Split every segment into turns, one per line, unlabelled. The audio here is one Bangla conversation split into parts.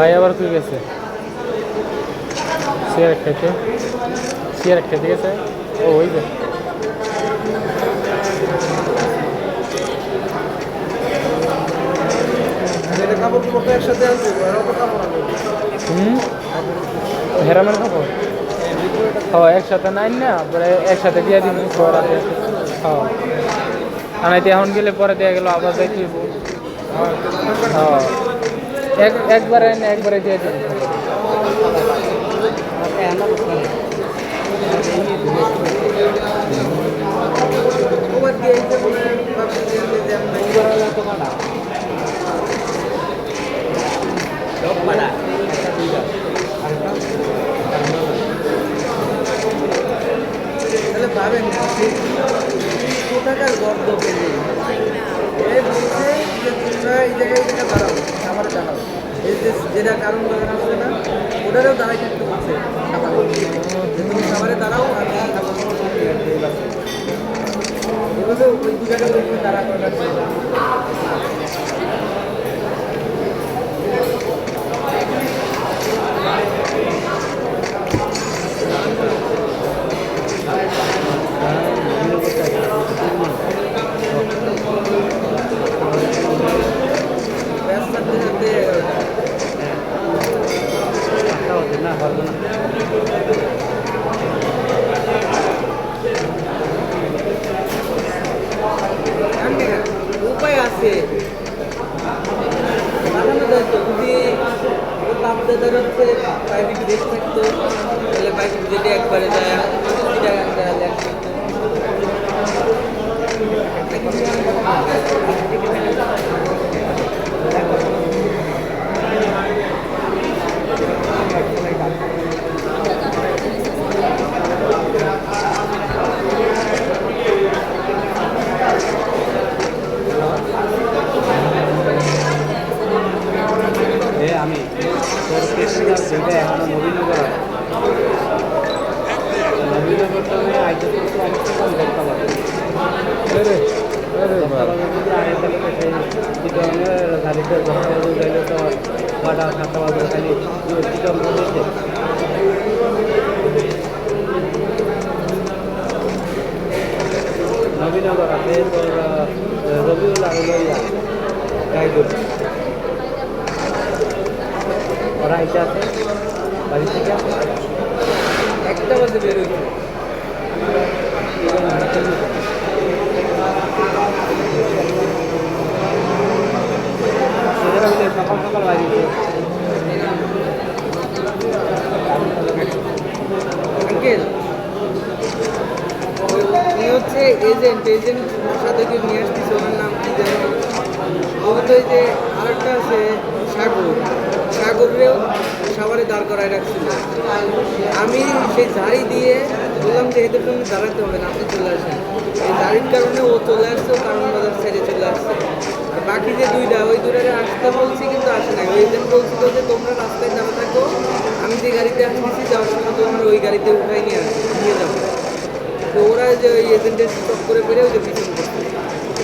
ভাই আবার কই গেছে সিগারেট খেতে গেছে ও ওই যে হেরামের খবর একসাথে নাই না পরে একসাথে দিয়ে দিন আনাইতে এখন গেলে পরে দেওয়া গেল আবার দেখি একবারে একবারে দিয়ে দিন
পাবেন কোথাকার গর্ব পেলে বলছে যে তোমরা এই জায়গায় দাঁড়াও খাবার দাঁড়াও এই যে যেটা কারণ আসছে না ওটারও দাঁড়াই থাকতে বলছে খাবার যে তুমি খাবারে দাঁড়াও আমি এভাবে ওই দু জায়গায় দাঁড়া করে রাখছে উপায় আছে বানানো যায় তো যদি ওর বাপদাদার হচ্ছে প্রাইভেট বেশ থাকতো তাহলে প্রাইভেট যেটা একবারে যায়
আমি তোর কেসটা সেটা এখনো নবীনগর নবীনগরটা আমি আইতে করতে অনেকটা কম দেখতে পারি গাড়িতে দশটা বাজে যাইলে তো কটা 7টা বাজে খালি চিকন বলেছে নবীনগর আছে তোর রবিউল আর লইয়া গাইডুল ওরা আইতে আছে বাড়ি থেকে
1টা বাজে বেরোয়
সকাল সকাল বাড়িতে
আঙ্কেল উনি হচ্ছে এজেন্ট সাথে কেউ নিয়ে আসতেছে ওনার নাম কি জানো ও তো এই যে আরেকটা আছে সাগরেও সবারই দাঁড় করায় রাখছিল আমি সেই ঝাড়ি দিয়ে বললাম যে এদের জন্য দাঁড়াতে হবে না আপনি চলে আসেন এই ঝাড়ির কারণে ও চলে আসছে কারণ বাজার সাইডে চলে আসছে আর বাকি যে ওই দুটারে আসতে বলছি কিন্তু আসে না ওই এজেন্ট বলছিল যে তোমরা রাস্তায় দাঁড়া থাকো আমি যে গাড়িতে আসতেছি যাওয়ার সময় তোমার ওই গাড়িতে উঠাই নিয়ে যাবো তো ওরা যে ওই এজেন্টের স্টপ করে পেরে ওই যে পিছন করছে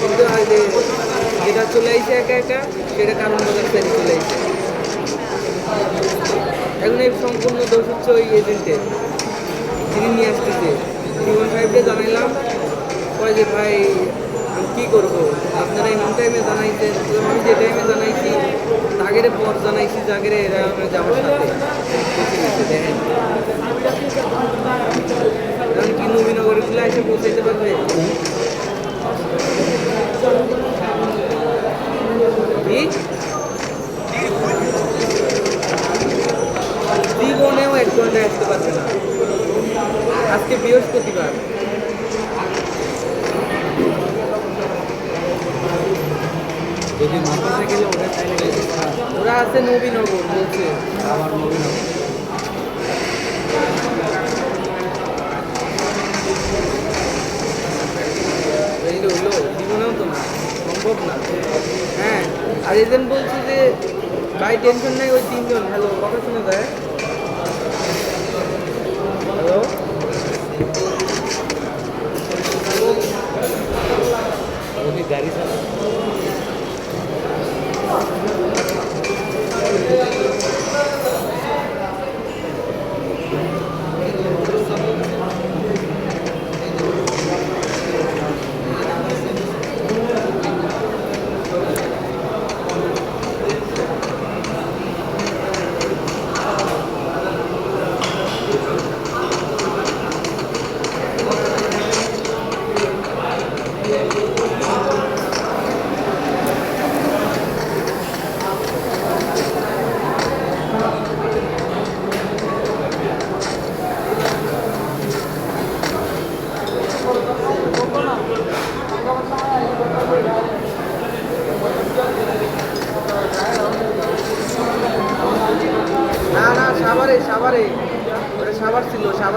কিন্তু আর যেটা চলে আসছে একা একা সেটা কারণ বাজার সাইডে চলে আসছে এখন এই সম্পূর্ণ দোষ হচ্ছে ওই এজেন্টের যিনি নিয়ে আসতেছে জীবন সাহেবকে জানাইলাম কয় যে ভাই আমি কী করবো আপনারা এমন টাইমে জানাইছেন আমি যে টাইমে জানাইছি তাগেরে পর জানাইছি জাগেরে এরা যাওয়ার সাথে দেখেন কারণ কি নবীনগরগুলো এসে পৌঁছাইতে পারবে জীবনেও 1 ঘন্টায় আসতে পারবে না আজকে বৃহস্পতিবার
যদি মোটরসাইকেলে ওঠে তাহলে
ওরা আছে নবীনগর বলছে
আমার নবীনগর
হইলো জীবনেও তো না সম্ভব না হ্যাঁ আর এজেন্ট বলছে যে ভাই টেনশন নাই ওই 3 জন হ্যালো কথা শুনে যায় হ্যালো
ওই গাড়ি চালা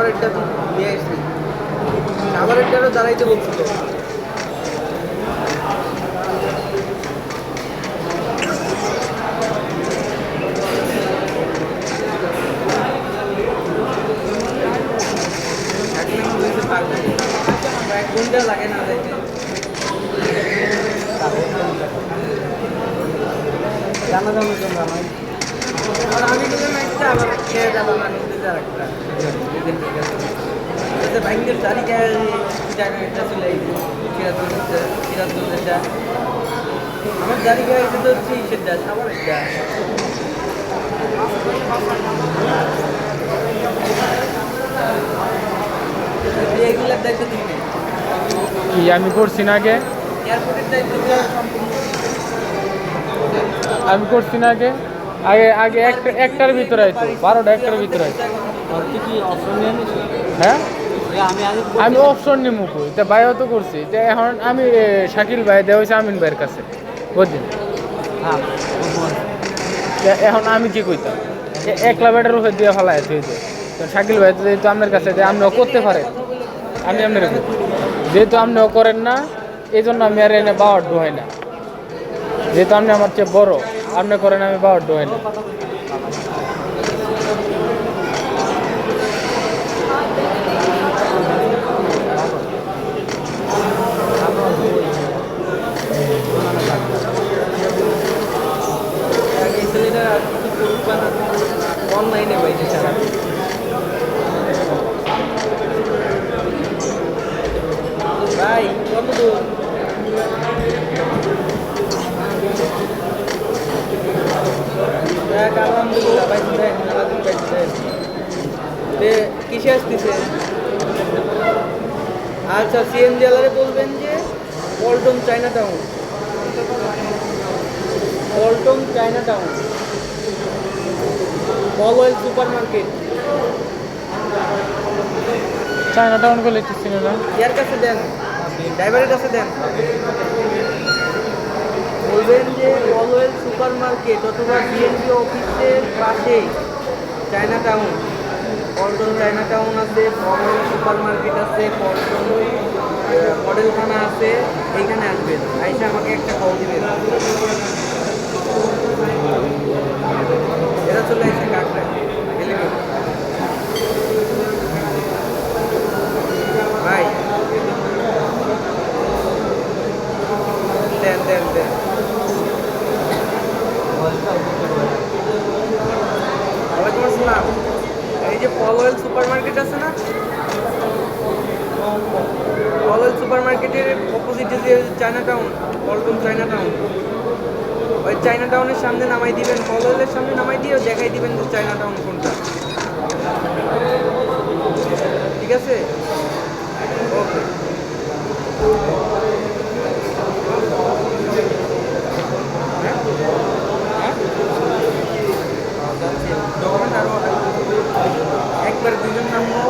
সাভারেরটা নিয়ে আসছি, সাভারেরটারও দাঁড়াইতে বলছিল। এক ঘন্টা লাগে না যাইতে।
জানা যাবে তোমরা আমার
আর আমি গেলাম একটা, আবার খেয়ে গেলাম আর নদীতে আর একটা বাইকের তারিখে জায়গাটা চলে আইছে সিরাজগঞ্জেরটা। আমার তারিখে আইছে তো হচ্ছে ইসেরটা, সাভারেরটা। এগুলার দায়িত্ব তুমি নেই,
কি আমি করছি না আগে?
এয়ারপোর্টের দায়িত্ব সম্পূর্ণ
আমি করছি না আগে? আগে আগে একটার ভিতরে আইতো, 12টা একটার ভিতরে আইতো।
তুই কি অপশন নিয়ে নিস?
হ্যাঁ,
আমি আগে
আমি অপশন নিমু কই, তা ভাইও তো করছি। তা এখন আমি শাকিল ভাই দেওয়া হয়েছে আমিন ভাইয়ের কাছে বুঝলেন।
হ্যাঁ
এখন আমি কি কইতাম, একলা ব্যাটার উপরে দিয়ে ফেলায় হয়েছে। তো শাকিল ভাই তো যেহেতু আপনার কাছে যে আপনিও করতে পারেন, আমি আপনার যেহেতু আপনিও করেন না, এই জন্য আমি আর এনে বাওয়ার ডোহাই না। যেহেতু আপনি আমার চেয়ে বড়, আপনি করেন, আমি বাওয়ার ডোহাই না।
এই ছেলেটা অনলাইনে পাইছে সারা। ভাই কত দূর? আলহামদুলিল্লাহ পাইছি, দেন আলাদিন পাইছি। দেন কিসে আসতেছে? আচ্ছা, সিএনজি ওয়ালারে বলবেন যে Paltan China Town, Paltan China Town, পল oil super market.
China Town করলে একটু চিনে না?
ইয়ার কাছে দেন, ড্রাইভারের কাছে দেন, বলবেন যে পল অয়েল সুপার মার্কেট অথবা বিএনপি অফিসের পাশে China Town, Paltan China town আছে, পল অয়েল সুপার মার্কেট আছে, পল্টন মডেলখানা আছে, এইখানে আসবেন। আইসা আমাকে একটা কল দিবেন। এরা চলে আসছে কাকড়ায়, ভাই দেন দেন দেন। ওয়ালাইকুম আসসালাম। এই যে পল অয়েল সুপার মার্কেট আছে না, পল অয়েল সুপার মার্কেটের অপোজিটে যে China Town, Paltan China town, ওই চায়না টাউনের সামনে নামাই দিবেন, পল অয়েলের সামনে নামাই দিয়ে দেখাই দিবেন যে চায়না টাউন কোনটা। ঠিক আছে, ওকে। ডকুমেন্ট আরও একবার দুজন নামবো।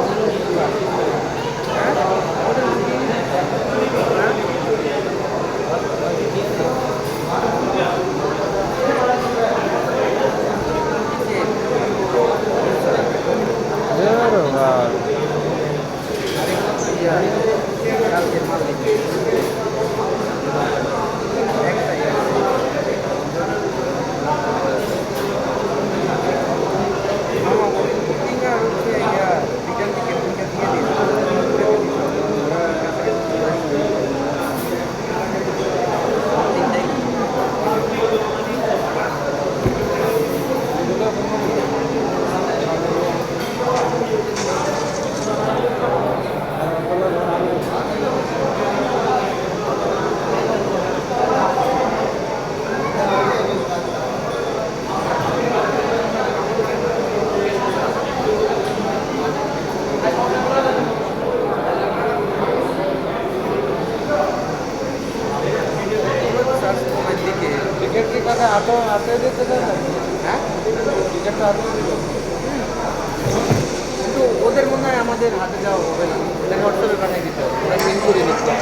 কিন্তু ওদের মনে হয় আমাদের হাতে যাওয়া হবে না, ওদের হোয়াটসঅ্যাপে পাঠিয়ে দিতে হবে, ওরা চেঞ্জ করে দিচ্ছে।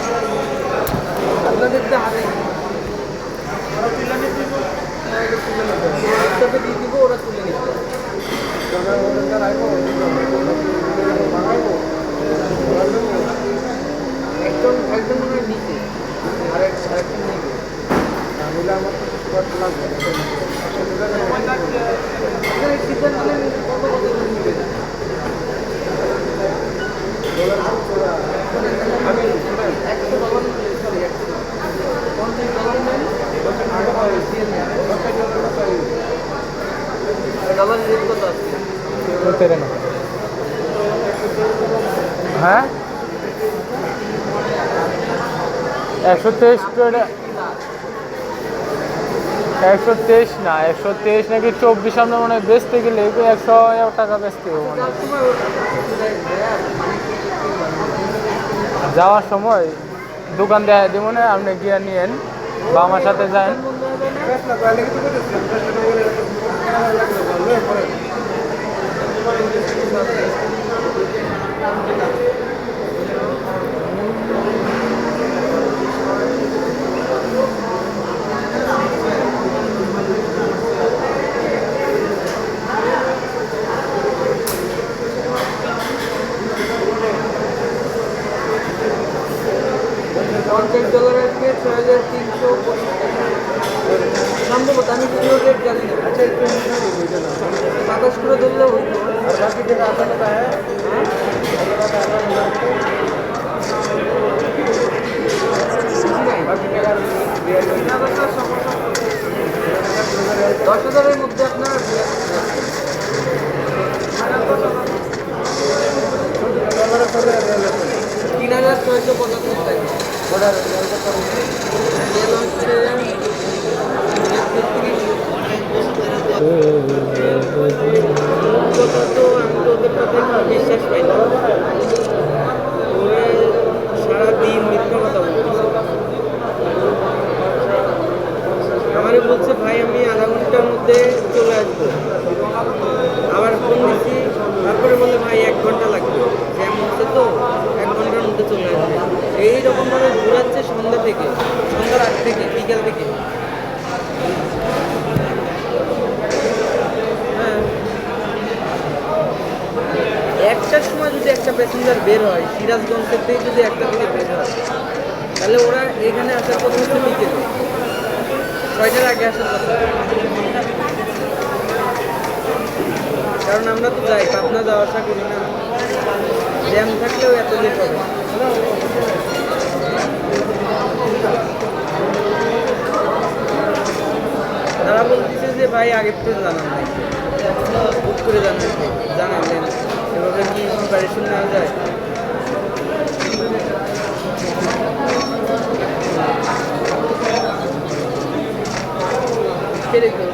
আপনাদের তো হাতে হোয়াটসঅ্যাপে দিয়ে দিব, ওরা তুলে নিচ্ছে। একজন একজন মনে হয় নিচে আরেকজন নিচে
তাহলে আমার তো স্পট লাগবে
সিদ্ধান্ত নেন কত কত জন নিবে
আমি
$100 সরি $50 নেন ডলার রেট কত আছে
তেরে না হ্যাঁ 123 123 না 123 নাকি 24 আমরা মনে হয় বেচতে গেলে 100 টাকা বেচতে হবে মনে হয়। যাওয়ার সময় দোকান দেখায় দিব না আপনি গিয়ে নিয়েন বা আমার সাথে যান
$50 আসবে 6,325 টাকা সম্ভবত আমি পুরো রেট জানি না
আচ্ছা একটু বুঝে না
27 করে ধরলেও হইতো
और बाकी जो आता है बाकी जगह
10,000-এর মধ্যে আপনার 3,675 টাকা তেল হচ্ছে 33 কথা তো আমি তো ওদের কথায় কোনো বিশ্বাস পাই না ওরা সারাদিন মিথ্যা কথা বলতেছে আমারে বলছে ভাই আমি আধা ঘন্টার মধ্যে চলে আসবো আবার ফোন দিচ্ছি তারপরে বলে ভাই 1 ঘন্টা লাগবে জ্যাম হচ্ছে তো 1 ঘন্টার মধ্যে চলে আসবে এইরকমভাবে ঘুরাচ্ছে সন্ধ্যার আগ থেকে বিকেল থেকে হ্যাঁ একটার সময় যদি একটা প্যাসেঞ্জার বের হয় সিরাজগঞ্জ থেকে যদি একটা থেকে বের হয় তাহলে ওরা এখানে আসার কথা হচ্ছে বিকেলে 6টার আগে আসার কথা কারণ আমরা তো যাই পাবনা যাওয়া আসা করি না জ্যাম থাকলেও এত লেট হবে তারা বলতেছে যে ভাই আগের থেকে জানান নাই বুক করে জানালেন এভাবে কি প্রিপারেশন নেওয়া যায় সেরকম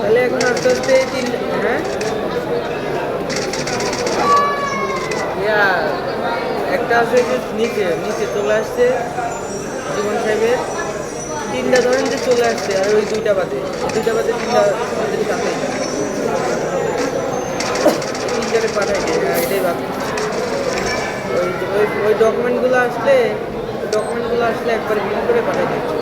তাহলে এখন আস্তে আস্তে হ্যাঁ একটা আছে যে নিচে চলে আসছে জীবন সাহেবের 3টা ধরেন যে চলে আসছে আর ওই 2টা বাদে 3টা বাদে আমাদের সাথে 3টারে পাঠাই দিয়ে এটাই ভাবছি ওই ডকুমেন্টগুলো আসলে একবার বিল করে পাঠাই দিচ্ছি